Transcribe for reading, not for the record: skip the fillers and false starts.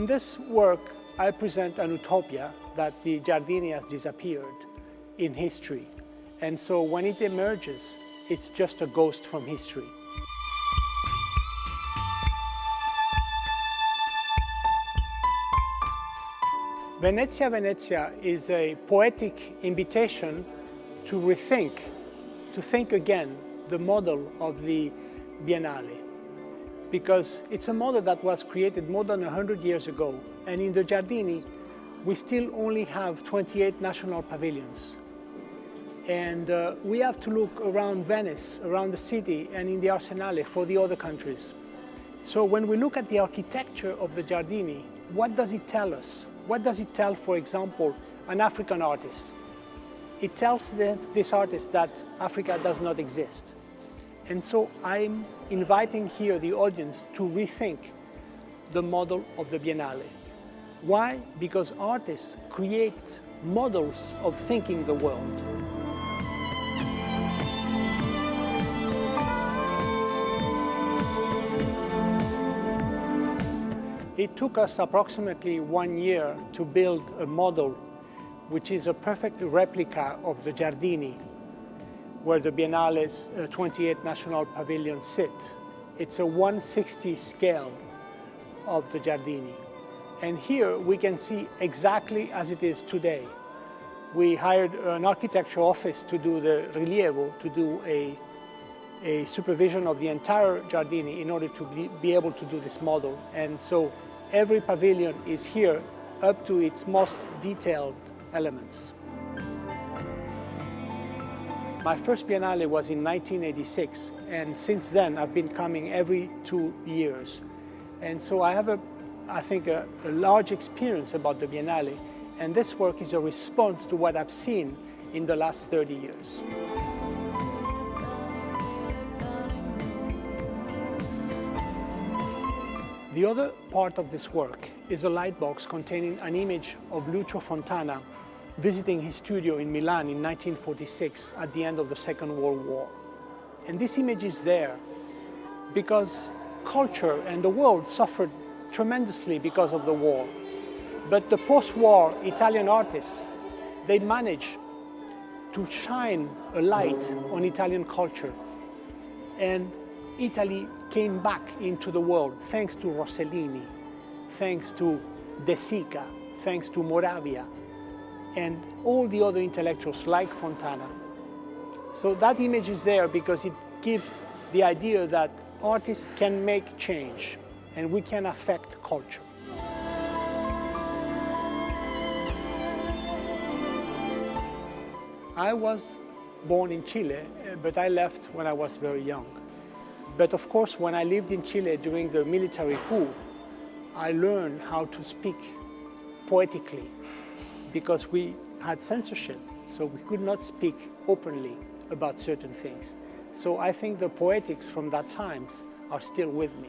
In this work, I present an utopia that the Giardini has disappeared in history. And so when it emerges, it's just a ghost from history. Venezia, Venezia is a poetic invitation to rethink, to think again the model of the Biennale. Because it's a model that was created more than 100 years ago. And in the Giardini, we still only have 28 national pavilions. And we have to look around Venice, around the city, and in the Arsenale for the other countries. So when we look at the architecture of the Giardini, what does it tell us? What does it tell, for example, an African artist? It tells this artist that Africa does not exist. And so I'm inviting here the audience to rethink the model of the Biennale. Why? Because artists create models of thinking the world. It took us approximately 1 year to build a model which is a perfect replica of the Giardini, where the Biennale's 28 national pavilions sit. It's a 1/60 scale of the Giardini. And here we can see exactly as it is today. We hired an architecture office to do the rilievo, to do a supervision of the entire Giardini in order to be able to do this model. And so every pavilion is here up to its most detailed elements. My first Biennale was in 1986, and since then I've been coming every 2 years. And so I have, I think, a large experience about the Biennale, and this work is a response to what I've seen in the last 30 years. The other part of this work is a lightbox containing an image of Lucio Fontana visiting his studio in Milan in 1946 at the end of the Second World War. And this image is there because culture and the world suffered tremendously because of the war. But the post-war Italian artists, they managed to shine a light on Italian culture. And Italy came back into the world thanks to Rossellini, thanks to De Sica, thanks to Moravia, and all the other intellectuals like Fontana. So that image is there because it gives the idea that artists can make change and we can affect culture. I was born in Chile, but I left when I was very young. But of course, when I lived in Chile during the military coup, I learned how to speak poetically because we had censorship, so we could not speak openly about certain things. So I think the poetics from that times are still with me.